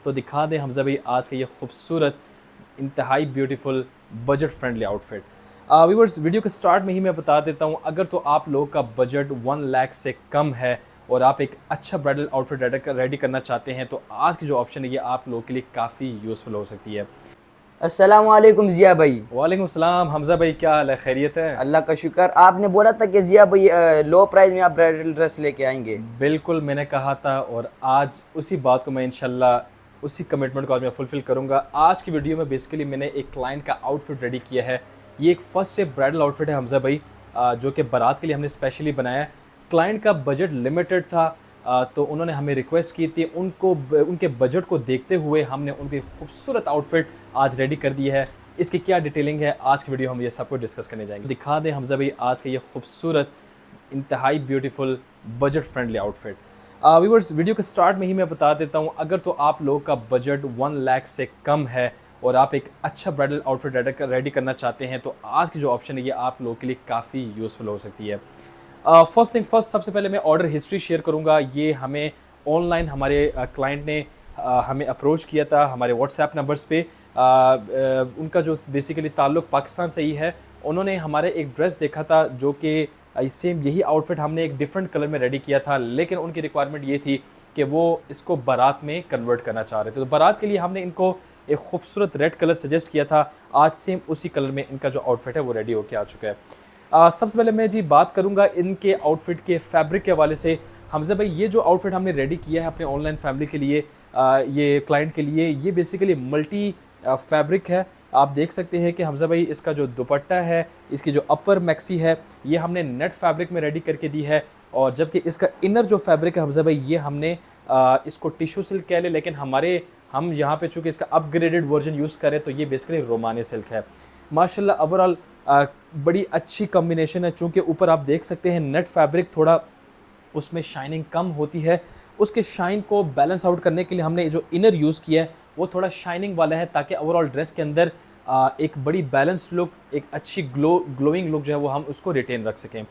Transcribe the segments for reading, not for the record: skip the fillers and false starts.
तो दिखा दें हमज़ा भाई आज का ये खूबसूरत इंतहाई beautiful budget friendly outfit. Viewers, video के स्टार्ट में ही मैं बता देता हूँ, अगर तो आप लोगों का बजट 1 लाख से कम है और आप एक अच्छा ब्राइडल आउटफिट रेडी करना चाहते हैं तो आज की जो ऑप्शन है ये आप लोगों के लिए काफ़ी यूज़फुल हो सकती है। अस्सलाम वालेकुम जिया भाई। वालेकुम सलाम हमज़ा भाई, क्या हाल है? खैरियत है? अल्लाह का शुक्र। आपने बोला था कि जिया भाई लो प्राइस में आप ब्राइडल ड्रेस लेके आएंगे। बिल्कुल, मैंने कहा था और आज उसी बात को मैं इंशाल्लाह उसी कमिटमेंट को आज मैं फुलफ़िल करूँगा। आज की वीडियो में बेसिकली मैंने एक क्लाइंट का आउटफिट रेडी किया है। ये एक फ़र्स्ट स्टेप ब्राइडल आउटफिट है हमज़ा भाई, जो कि बारात के लिए हमने स्पेशली बनाया है। क्लाइंट का बजट लिमिटेड था, तो उन्होंने हमें रिक्वेस्ट की थी, उनके बजट को देखते हुए हमने उनकी खूबसूरत आउटफिट आज रेडी कर दी है। इसकी क्या डिटेलिंग है आज की वीडियो हम ये सब कुछ डिस्कस करने जाएंगे। दिखा दें हमज़ा भाई आज का ये खूबसूरत इंतहाई beautiful budget friendly outfit. Viewers, video के स्टार्ट में ही मैं बता देता हूँ, अगर तो आप लोगों का बजट 1 लाख से कम है और आप एक अच्छा ब्राइडल आउटफिट रेडी करना चाहते हैं तो आज की जो ऑप्शन है ये आप लोगों के लिए काफ़ी यूज़फुल हो सकती है। फर्स्ट थिंग फर्स्ट, सबसे पहले मैं ऑर्डर हिस्ट्री शेयर करूँगा। ये हमें ऑनलाइन हमारे क्लाइंट ने हमें अप्रोच किया था हमारे व्हाट्सएप नंबर्स पे। उनका जो बेसिकली ताल्लुक़ पाकिस्तान से ही है। उन्होंने हमारे एक ड्रेस देखा था जो कि सेम यही आउटफिट हमने एक डिफरेंट कलर में रेडी किया था, लेकिन उनकी रिक्वायरमेंट ये थी कि वो इसको बारात में कन्वर्ट करना चाह रहे थे। तो बारात के लिए हमने इनको एक खूबसूरत रेड कलर सजेस्ट किया था। आज सेम उसी कलर में इनका जो आउटफिट है वो रेडी होकर आ चुका है। सबसे पहले मैं जी बात करूँगा इनके आउटफिट के फैब्रिक के हवाले से। हमज़ा भाई, ये जो आउटफिट हमने रेडी किया है अपने ऑनलाइन फैमिली के लिए, ये क्लाइंट के लिए, ये बेसिकली मल्टी फैब्रिक है। आप देख सकते हैं कि हमज़ा भाई इसका जो दुपट्टा है, इसकी जो अपर मैक्सी है, ये हमने नेट फैब्रिक में रेडी करके दी है। और जबकि इसका इनर जो फैब्रिक है हमज़ा भाई, ये हमने इसको टिश्यू सिल्क कह लें, लेकिन हम यहाँ पे चूँकि इसका अपग्रेडेड वर्जन यूज़ करें तो ये बेसिकली रोमानी सिल्क है। माशाल्लाह ओवरऑल बड़ी अच्छी कॉम्बिनेशन है। चूँकि ऊपर आप देख सकते हैं नेट फैब्रिक, थोड़ा उसमें शाइनिंग कम होती है, उसके शाइन को बैलेंस आउट करने के लिए हमने जो इनर यूज़ किया है वो थोड़ा शाइनिंग वाला है, ताकि ओवरऑल ड्रेस के अंदर एक बड़ी बैलेंस लुक, एक अच्छी ग्लोइंग लुक जो है वो हम उसको रिटेन रख सकें।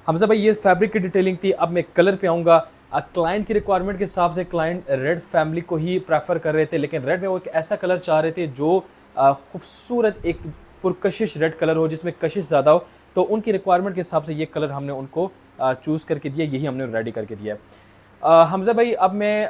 हमज़ा भाई, ये फैब्रिक की डिटेलिंग थी। अब मैं कलर पे आऊँगा। क्लाइंट की रिक्वायरमेंट के हिसाब से क्लाइंट रेड फैमिली को ही प्रेफर कर रहे थे, लेकिन रेड में वो एक ऐसा कलर चाह रहे थे जो खूबसूरत एक पुरकशिश रेड कलर हो, जिसमें कशिश ज़्यादा हो। तो उनकी रिक्वायरमेंट के हिसाब से ये कलर हमने उनको चूज़ करके दिया, यही हमने रेडी करके दिया है। हमज़ा भाई, अब मैं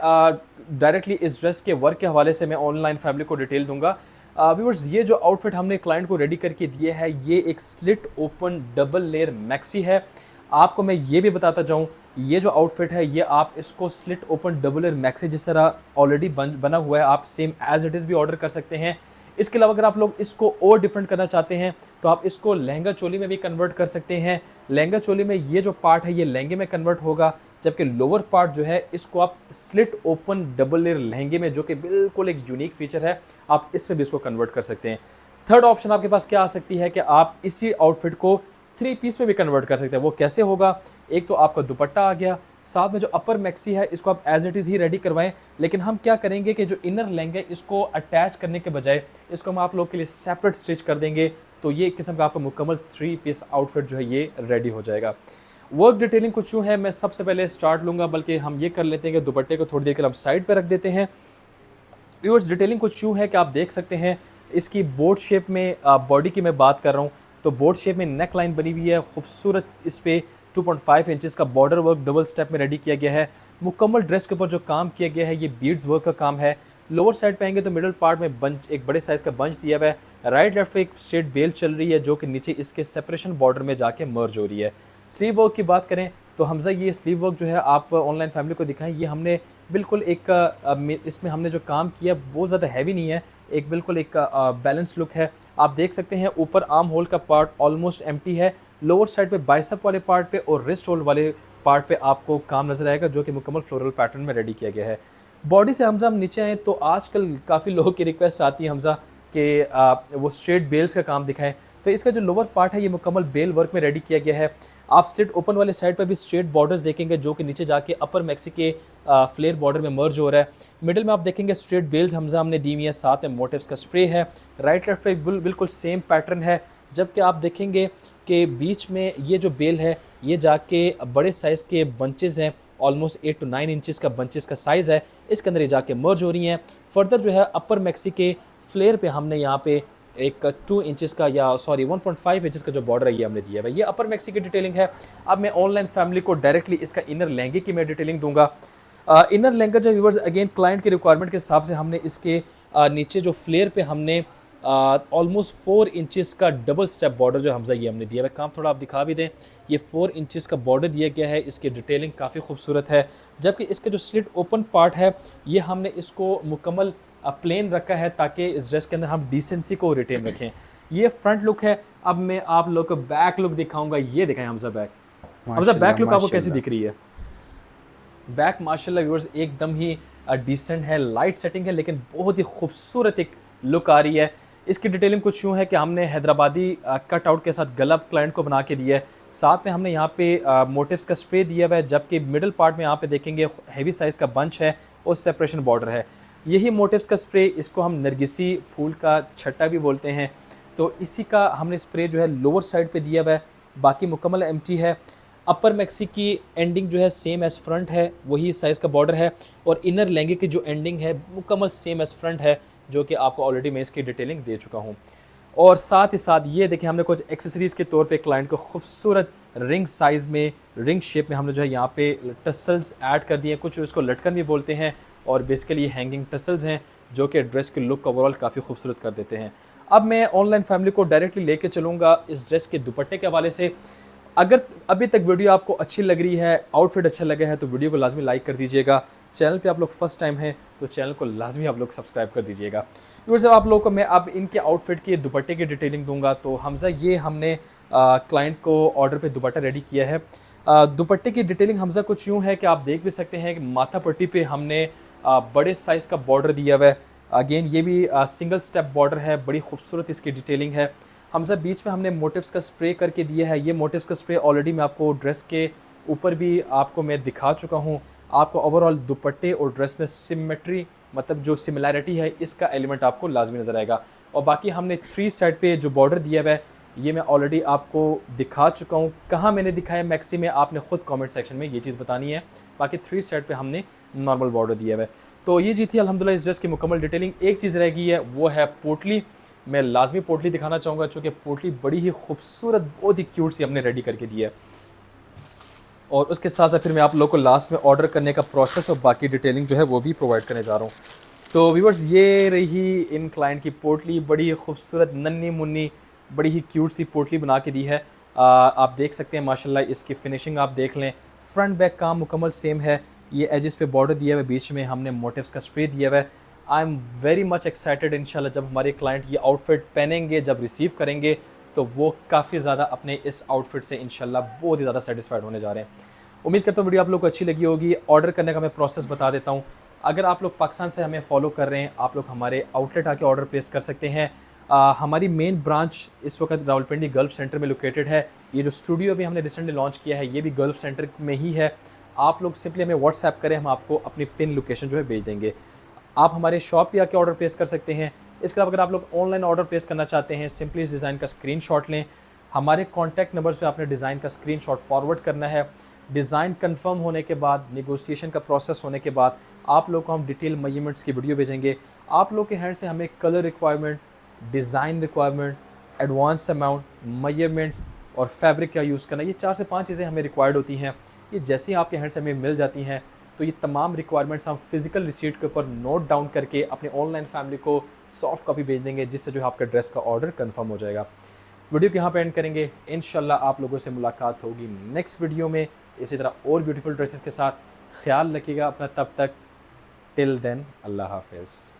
डायरेक्टली इस ड्रेस के वर्क के हवाले से मैं ऑनलाइन फैमिली को डिटेल दूंगा। व्यूअर्स, ये जो आउटफिट हमने क्लाइंट को रेडी करके दिया है ये एक slit open double layer maxi है। आपको मैं ये भी बताता जाऊँ, ये जो आउटफिट है ये आप इसको slit open double layer maxi जिस तरह ऑलरेडी बना हुआ है, आप सेम एज इट इज़ भी ऑर्डर कर सकते हैं। इसके अलावा अगर आप लोग इसको और डिफरेंट करना चाहते हैं तो आप इसको लहंगा चोली में भी कन्वर्ट कर सकते हैं। लहंगा चोली में ये जो पार्ट है ये लहंगे में कन्वर्ट होगा, जबकि लोअर पार्ट जो है इसको आप स्लिट ओपन डबल लेयर लहंगे में, जो कि बिल्कुल एक यूनिक फीचर है, आप इसमें भी इसको कन्वर्ट कर सकते हैं। थर्ड ऑप्शन आपके पास क्या आ सकती है कि आप इसी आउटफिट को 3 पीस में भी कन्वर्ट कर सकते हैं। वो कैसे होगा? एक तो आपका दुपट्टा आ गया, साथ में जो अपर मैक्सी है इसको आप एज इट इज़ ही रेडी करवाएं, लेकिन हम क्या करेंगे कि जो इनर लहंगा है इसको अटैच करने के बजाय इसको हम आप लोग के लिए सेपरेट स्टिच कर देंगे। तो ये एक किस्म का आपका मुकम्मल 3 पीस आउटफिट जो है ये रेडी हो जाएगा। वर्क डिटेलिंग कुछ यूँ है, मैं सबसे पहले स्टार्ट लूँगा, बल्कि हम ये कर लेते हैं कि दुपट्टे को थोड़ी देर के लिए हम साइड पर रख देते हैं। व्यूअर्स, डिटेलिंग कुछ यूँ है कि आप देख सकते हैं इसकी बोट शेप में, बॉडी की मैं बात कर रहा हूँ तो बोट शेप में नेक लाइन बनी हुई है खूबसूरत। इस पर 2.5 इंचेस का बॉर्डर वर्क डबल स्टेप में रेडी किया गया है। मुकम्मल ड्रेस के ऊपर जो काम किया गया है ये बीड्स वर्क का काम है। लोअर साइड पे आएंगे तो मिडल पार्ट में बंच, एक बड़े साइज़ का बंच दिया हुआ है। राइट लेफ्ट पे एक स्ट्रेट बेल चल रही है जो कि नीचे इसके सेपरेशन बॉर्डर में जाके मर्ज हो रही है। स्लीव वर्क की बात करें तो हमज़ा, ये स्लीव वर्क जो है आप ऑनलाइन फैमिली को दिखाएं, ये हमने बिल्कुल एक इसमें हमने जो काम किया बहुत ज़्यादा हैवी नहीं है, एक बिल्कुल एक बैलेंस लुक है। आप देख सकते हैं ऊपर आर्म होल का पार्ट ऑलमोस्ट एम्प्टी है। लोअर साइड पे बाइसेप वाले पार्ट पे और रिस्ट होल वाले पार्ट पे आपको काम नज़र आएगा, जो कि मुकम्मल फ्लोरल पैटर्न में रेडी किया गया है। बॉडी से हमज़ा हम नीचे आएँ तो आजकल काफ़ी लोगों की रिक्वेस्ट आती है हमज़ा कि वो स्ट्रेट बेल्स का काम दिखाएं। तो इसका जो लोअर पार्ट है ये मुकम्मल बेल वर्क में रेडी किया गया है। आप स्ट्रेट ओपन वाले साइड पर भी स्ट्रेट बॉर्डर्स देखेंगे जो कि नीचे जाके अपर मैक्सी के फ्लेयर बॉर्डर में मर्ज हो रहा है। मिडिल में आप देखेंगे स्ट्रेट बेल्स हमज़ा हमने दी हुई है, साथ में मोटिव्स का स्प्रे है। राइट लेफ्ट पे बिल्कुल सेम पैटर्न है, जबकि आप देखेंगे कि बीच में ये जो बेल है ये जाके बड़े साइज़ के बंचेज़ हैं ऑलमोस्ट 8 to 9 इंचज़ का बंचेस का साइज़ है, इसके अंदर ये जाके मर्ज हो रही हैं। फर्दर जो है अपर मैक्सी के फ्लेयर पे हमने यहाँ पे एक 2 इंचज़ का या सॉरी 1.5 इंचज़ का जो बॉर्डर है ये हमने दिया है। ये अपर मैक्सी की डिटेलिंग है। अब मैं ऑनलाइन फैमिली को डायरेक्टली इसका इनर लहंगे की मैं डिटेलिंग दूंगा। इनर लहंगा जो व्यूवर्स अगेन क्लाइंट के रिक्वायरमेंट के हिसाब से हमने इसके नीचे जो फ्लेयर पे हमने ऑलमोस्ट 4 इंचज़ का डबल स्टेप बॉर्डर जो हमजा ये हमने दिया है। काम थोड़ा आप दिखा भी दें, ये 4 इंचज़ का बॉर्डर दिया गया है। इसकी डिटेलिंग काफ़ी खूबसूरत है, जबकि इसके जो स्लिट ओपन पार्ट है ये हमने इसको मुकम्मल प्लेन रखा है ताकि इस ड्रेस के अंदर हम डिसेंसी को रिटेन रखें। ये फ्रंट लुक है। अब मैं आप लोग को बैक लुक दिखाऊंगा। ये दिखाएं Hamza back. Hamza back look आपको कैसी दिख रही है? बैक माशाल्लाह व्यूअर्स एकदम ही डिसेंट है, लाइट सेटिंग है, लेकिन बहुत ही खूबसूरत एक लुक आ रही है। इसकी डिटेलिंग कुछ यूँ है कि हमने हैदराबादी कट आउट के साथ गला क्लाइंट को बना के दिया है। साथ में हमने यहाँ पे मोटिव्स का स्प्रे दिया हुआ है, जबकि मिडिल पार्ट में यहाँ पे देखेंगे हैवी साइज़ का बंच है और सेपरेशन बॉर्डर है। यही मोटिव्स का स्प्रे, इसको हम नरगिसी फूल का छट्टा भी बोलते हैं, तो इसी का हमने स्प्रे जो है लोअर साइड पे दिया हुआ है। बाकी मुकम्मल एम्प्टी है। अपर मैक्सी की एंडिंग जो है सेम एज़ फ्रंट है, वही साइज़ का बॉर्डर है, और इनर लहंगे की जो एंडिंग है मुकम्मल सेम एज़ फ्रंट है, जो कि आपको ऑलरेडी मैं इसकी डिटेलिंग दे चुका हूँ। और साथ ही साथ ये देखिए हमने कुछ एक्सेसरीज़ के तौर पे क्लाइंट को खूबसूरत रिंग साइज़ में, रिंग शेप में हमने जो है यहाँ पे टसल्स ऐड कर दिए हैं। कुछ इसको लटकन भी बोलते हैं, और बेसिकली ये हैंगिंग टसल्स हैं जो कि ड्रेस के लुक ओवरऑल काफ़ी खूबसूरत कर देते हैं। अब मैं ऑनलाइन फैमिली को डायरेक्टली लेके चलूँगा इस ड्रेस के दुपट्टे के हवाले से। अगर अभी तक वीडियो आपको अच्छी लग रही है, आउटफिट अच्छा लगा है, तो वीडियो को लाजमी लाइक कर दीजिएगा। चैनल पे आप लोग फर्स्ट टाइम हैं तो चैनल को लाजमी आप लोग सब्सक्राइब कर दीजिएगा। व्यूअर्स, आप लोगों को मैं अब इनके आउटफिट की दुपट्टे की डिटेलिंग दूंगा। तो हमजा ये हमने क्लाइंट को ऑर्डर पे दुपट्टा रेडी किया है। दुपट्टे की डिटेलिंग हमजा कुछ यूँ है कि आप देख भी सकते हैं कि माथा पट्टी पे हमने बड़े साइज़ का बॉर्डर दिया हुआ है। अगेन ये भी सिंगल स्टेप बॉर्डर है, बड़ी खूबसूरत इसकी डिटेलिंग है। हमजा बीच में हमने मोटिव्स का स्प्रे करके दिया है। ये मोटिव्स का स्प्रे ऑलरेडी मैं आपको ड्रेस के ऊपर भी आपको मैं दिखा चुका हूँ। आपको ओवरऑल दुपट्टे और ड्रेस में सिमेट्री, मतलब जो सिमिलैरिटी है, इसका एलिमेंट आपको लाजमी नज़र आएगा। और बाकी हमने 3 साइड पे जो बॉर्डर दिया हुआ है ये मैं ऑलरेडी आपको दिखा चुका हूँ। कहाँ मैंने दिखाया मैक्सी में, आपने ख़ुद कमेंट सेक्शन में ये चीज़ बतानी है। बाकी 3 साइड पे हमने नॉर्मल बॉर्डर दिया हुआ है। तो ये जी थी अल्हम्दुलिल्लाह इस ड्रेस की मुकम्मल डिटेलिंग। एक चीज़ रह गई है, वो है पोटली। मैं लाजमी पोटली दिखाना चाहूँगा, चूँकि पोटली बड़ी ही खूबसूरत, बहुत ही क्यूट सी हमने रेडी करके दी है। और उसके साथ साथ फिर मैं आप लोगों को लास्ट में ऑर्डर करने का प्रोसेस और बाकी डिटेलिंग जो है वो भी प्रोवाइड करने जा रहा हूँ। तो व्यूअर्स, ये रही इन क्लाइंट की पोटली। बड़ी खूबसूरत नन्ही मुन्नी बड़ी ही क्यूट सी पोटली बना के दी है। आप देख सकते हैं माशाल्लाह इसकी फ़िनिशिंग आप देख लें। फ्रंट बैक काम मुकम्मल सेम है। ये एजेस पे बॉर्डर दिया हुआ है, बीच में हमने मोटिव्स का स्प्रे दिया हुआ है। I am very much excited. इंशाल्लाह जब हमारे क्लाइंट ये आउटफिट पहनेंगे, जब रिसीव करेंगे, तो वो काफ़ी ज़्यादा अपने इस आउटफिट से इंशाल्लाह बहुत ही ज़्यादा सेटिस्फाइड होने जा रहे हैं। उम्मीद करता हूँ वीडियो आप लोग को अच्छी लगी होगी। ऑर्डर करने का मैं प्रोसेस बता देता हूँ। अगर आप लोग पाकिस्तान से हमें फॉलो कर रहे हैं, आप लोग हमारे आउटलेट आके ऑर्डर प्लेस कर सकते हैं। हमारी मेन ब्रांच इस वक्त रावलपिंडी गल्फ सेंटर में लोकेटेड है। ये जो स्टूडियो भी हमने रिसेंटली लॉन्च किया है ये भी गल्फ सेंटर में ही है। आप लोग सिंपली हमें व्हाट्सएप करें, हम आपको अपनी पिन लोकेशन जो है भेज देंगे। आप हमारे शॉप पे आके ऑर्डर प्लेस कर सकते हैं। इसके अलावा अगर आप लोग ऑनलाइन ऑर्डर प्लेस करना चाहते हैं, सिंपली इस डिज़ाइन का स्क्रीनशॉट लें। हमारे कॉन्टैक्ट नंबर्स पे आपने डिज़ाइन का स्क्रीनशॉट फॉरवर्ड करना है। डिज़ाइन कंफर्म होने के बाद, नेगोशिएशन का प्रोसेस होने के बाद, आप लोग को हम डिटेल मेजरमेंट्स की वीडियो भेजेंगे। आप लोग के हैंड से हमें colour requirement, design requirement, advance amount, measurements और फैब्रिक क्या यूज़ करना, ये 4 से 5 चीज़ें हमें रिक्वायर्ड होती हैं। ये जैसे ही आपके हैंड से हमें मिल जाती हैं तो ये तमाम रिक्वायरमेंट्स हम फिज़िकल रिसीट के ऊपर नोट डाउन करके अपने ऑनलाइन फैमिली को सॉफ्ट कॉपी भेज देंगे, जिससे जो है आपका ड्रेस का ऑर्डर कंफर्म हो जाएगा। वीडियो को यहाँ पे एंड करेंगे। इंशाल्लाह आप लोगों से मुलाकात होगी नेक्स्ट वीडियो में इसी तरह और ब्यूटीफुल ड्रेसेस के साथ। ख्याल रखिएगा अपना, तब तक टिल देन अल्लाह हाफिज़।